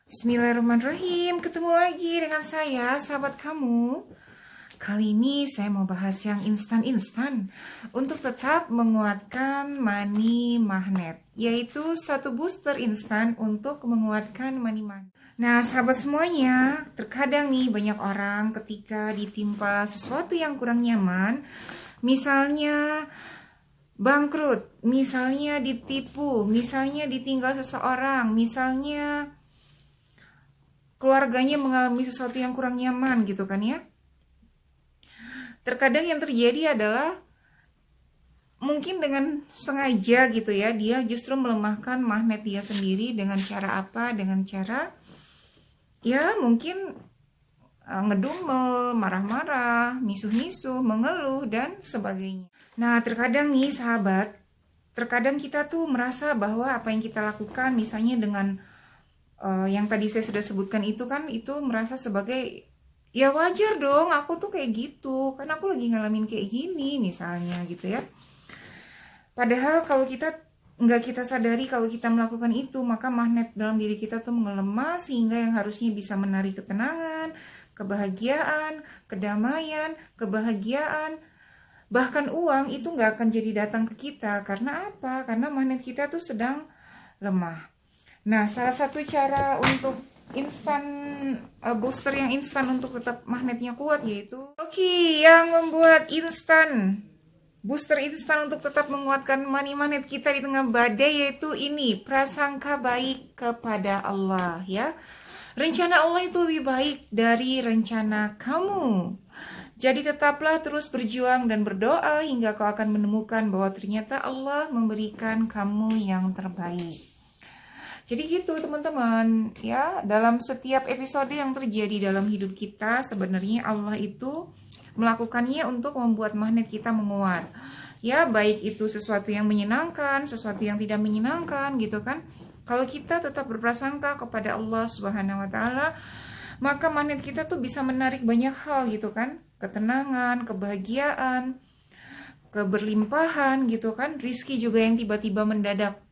Bismillahirrahmanirrahim, ketemu lagi dengan saya, sahabat kamu. Kali ini saya mau bahas yang instan-instan untuk tetap menguatkan money magnet, yaitu satu booster instan untuk menguatkan money magnet. Nah, sahabat semuanya, terkadang nih banyak orang ketika ditimpa sesuatu yang kurang nyaman, misalnya bangkrut, misalnya ditipu, misalnya ditinggal seseorang, misalnya keluarganya mengalami sesuatu yang kurang nyaman gitu kan ya. Terkadang yang terjadi adalah mungkin dengan sengaja gitu ya, dia justru melemahkan magnet dia sendiri dengan cara apa? Dengan cara ya mungkin ngedumel, marah-marah, misuh-misuh, mengeluh dan sebagainya. Nah, terkadang nih sahabat, terkadang kita tuh merasa bahwa apa yang kita lakukan misalnya dengan yang tadi saya sudah sebutkan itu kan, itu merasa sebagai ya wajar dong, aku tuh kayak gitu kan, aku lagi ngalamin kayak gini misalnya gitu ya. Padahal kalau kita sadari kalau kita melakukan itu, maka magnet dalam diri kita tuh melemah sehingga yang harusnya bisa menarik ketenangan, kebahagiaan, kedamaian, kebahagiaan, bahkan uang itu nggak akan jadi datang ke kita. Karena apa? Karena magnet kita tuh sedang lemah. Nah, salah satu cara untuk instan booster yang instan untuk tetap magnetnya kuat yaitu yang membuat instan booster instan untuk tetap menguatkan money magnet kita di tengah badai, yaitu ini, prasangka baik kepada Allah ya. Rencana Allah itu lebih baik dari rencana kamu. Jadi tetaplah terus berjuang dan berdoa hingga kau akan menemukan bahwa ternyata Allah memberikan kamu yang terbaik. Jadi gitu teman-teman ya, dalam setiap episode yang terjadi dalam hidup kita sebenarnya Allah itu melakukannya untuk membuat magnet kita menguat. Ya, baik itu sesuatu yang menyenangkan, sesuatu yang tidak menyenangkan gitu kan. Kalau kita tetap berprasangka kepada Allah Subhanahu wa taala, maka magnet kita tuh bisa menarik banyak hal gitu kan. Ketenangan, kebahagiaan, keberlimpahan gitu kan. Rizki juga yang tiba-tiba mendadak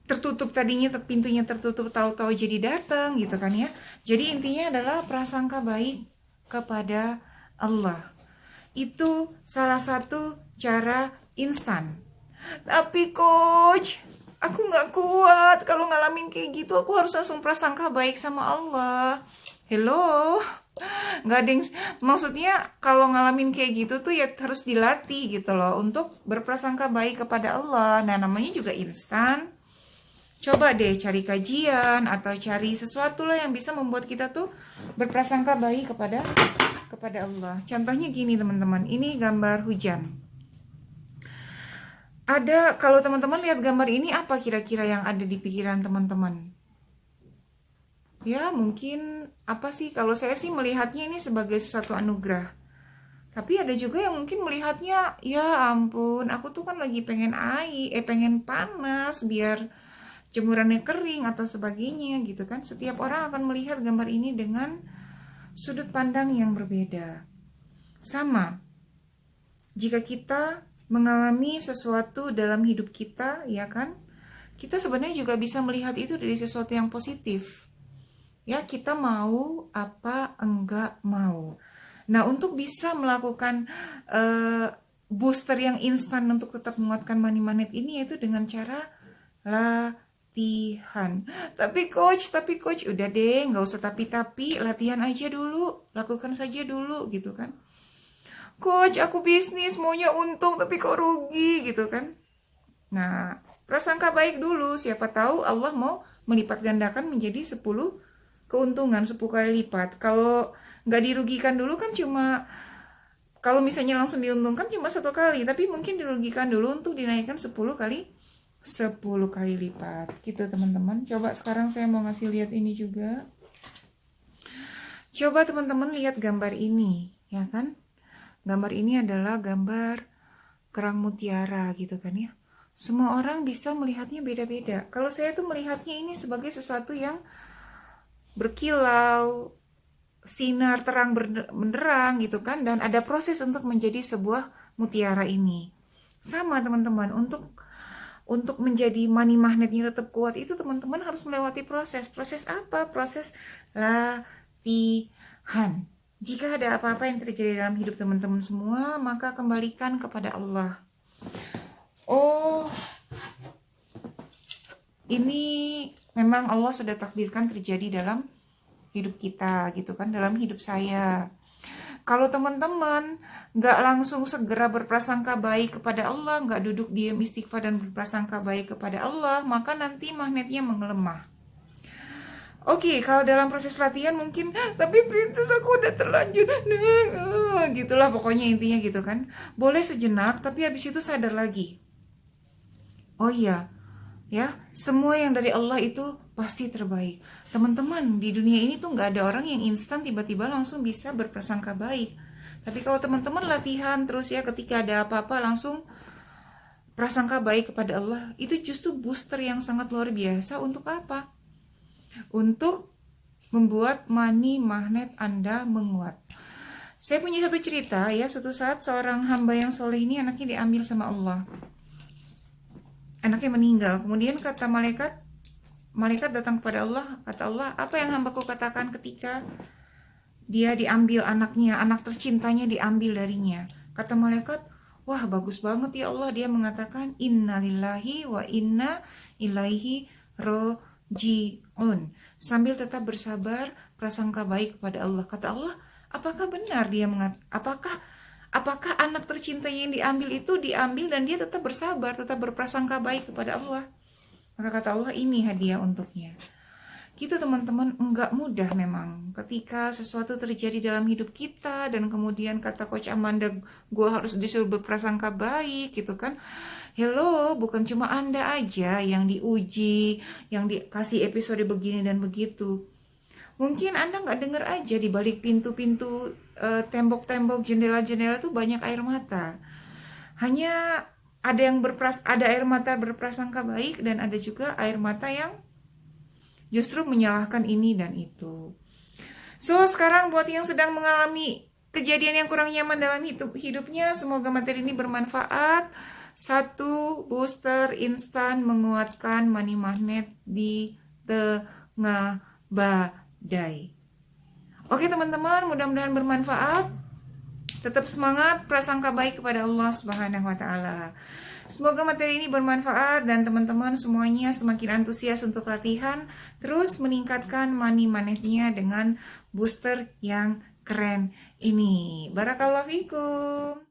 tertutup, tadinya pintunya tertutup, tahu-tahu jadi datang gitu kan ya. Jadi intinya adalah prasangka baik kepada Allah. Itu salah satu cara instan. Tapi coach, aku nggak kuat kalau ngalamin kayak gitu. Aku harus langsung prasangka baik sama Allah. Hello, nggak ada yang, maksudnya kalau ngalamin kayak gitu tuh ya harus dilatih gitu loh untuk berprasangka baik kepada Allah. Nah, namanya juga instan. Coba deh cari kajian atau cari sesuatu lah yang bisa membuat kita tuh berprasangka baik kepada Allah. Contohnya gini teman-teman, ini gambar hujan. Ada, kalau teman-teman lihat gambar ini, apa kira-kira yang ada di pikiran teman-teman? Ya mungkin apa sih, kalau saya sih melihatnya ini sebagai sesuatu anugerah. Tapi ada juga yang mungkin melihatnya, ya ampun, aku tuh kan lagi pengen pengen panas biar jemurannya kering atau sebagainya gitu kan. Setiap orang akan melihat gambar ini dengan sudut pandang yang berbeda. Sama, jika kita mengalami sesuatu dalam hidup kita, ya kan, kita sebenarnya juga bisa melihat itu dari sesuatu yang positif. Ya, kita mau apa enggak mau. Nah, untuk bisa melakukan booster yang instan untuk tetap menguatkan money magnet ini, yaitu dengan cara latihan. Tapi coach, udah deh, nggak usah tapi, latihan aja dulu, lakukan saja dulu gitu kan. Coach, aku bisnis maunya untung tapi kok rugi gitu kan. Nah, prasangka baik dulu, siapa tahu Allah mau melipat gandakan menjadi 10 keuntungan, 10 kali lipat. Kalau nggak dirugikan dulu kan cuma, kalau misalnya langsung diuntungkan cuma 1 kali, tapi mungkin dirugikan dulu untuk dinaikkan 10 kali lipat gitu teman-teman. Coba sekarang saya mau ngasih lihat ini juga. Coba teman-teman lihat gambar ini, ya kan? Gambar ini adalah gambar kerang mutiara gitu kan ya. Semua orang bisa melihatnya beda-beda. Kalau saya tuh melihatnya ini sebagai sesuatu yang berkilau, sinar terang benderang gitu kan, dan ada proses untuk menjadi sebuah mutiara ini. Sama teman-teman, untuk untuk menjadi money magnetnya tetap kuat itu teman-teman harus melewati proses. Proses apa? Proses latihan. Jika ada apa-apa yang terjadi dalam hidup teman-teman semua, maka kembalikan kepada Allah. Oh, ini memang Allah sudah takdirkan terjadi dalam hidup kita gitu kan, dalam hidup saya. Kalau teman-teman nggak langsung segera berprasangka baik kepada Allah, nggak duduk diam istighfar dan berprasangka baik kepada Allah, maka nanti magnetnya melemah. Oke, kalau dalam proses latihan mungkin, tapi Princess aku udah terlanjur, gitulah pokoknya intinya gitu kan. Boleh sejenak, tapi habis itu sadar lagi. Oh iya, ya, semua yang dari Allah itu pasti terbaik. Teman-teman, di dunia ini tuh nggak ada orang yang instan tiba-tiba langsung bisa berprasangka baik. Tapi kalau teman-teman latihan terus ya, ketika ada apa-apa langsung prasangka baik kepada Allah, itu justru booster yang sangat luar biasa. Untuk apa? Untuk membuat money magnet Anda menguat. Saya punya satu cerita ya, suatu saat seorang hamba yang soleh ini anaknya diambil sama Allah. Anaknya meninggal. Kemudian kata malaikat datang kepada Allah, kata Allah, apa yang hambaku katakan ketika dia diambil anaknya, anak tercintanya diambil darinya? Kata malaikat, wah bagus banget ya Allah. Dia mengatakan, innalillahi wa inna ilaihi roji'un, sambil tetap bersabar, prasangka baik kepada Allah. Kata Allah, apakah benar dia apakah anak tercintanya yang diambil itu diambil dan dia tetap bersabar, tetap berprasangka baik kepada Allah? Maka kata Allah, ini hadiah untuknya. Gitu teman-teman, enggak mudah memang ketika sesuatu terjadi dalam hidup kita dan kemudian kata Coach Amanda, gue harus disuruh berprasangka baik gitu kan. Hello, bukan cuma Anda aja yang diuji, yang dikasih episode begini dan begitu. Mungkin Anda nggak dengar aja di balik pintu-pintu, tembok-tembok, jendela-jendela tuh banyak air mata. Hanya ada air mata berprasangka baik dan ada juga air mata yang justru menyalahkan ini dan itu. So, sekarang buat yang sedang mengalami kejadian yang kurang nyaman dalam hidupnya, semoga materi ini bermanfaat. 1. Booster instan menguatkan money magnet di tengah badai. Oke teman-teman, mudah-mudahan bermanfaat. Tetap semangat, prasangka baik kepada Allah Subhanahu wa taala. Semoga materi ini bermanfaat dan teman-teman semuanya semakin antusias untuk latihan, terus meningkatkan money magnetnya dengan booster yang keren ini. Barakallahu fikum.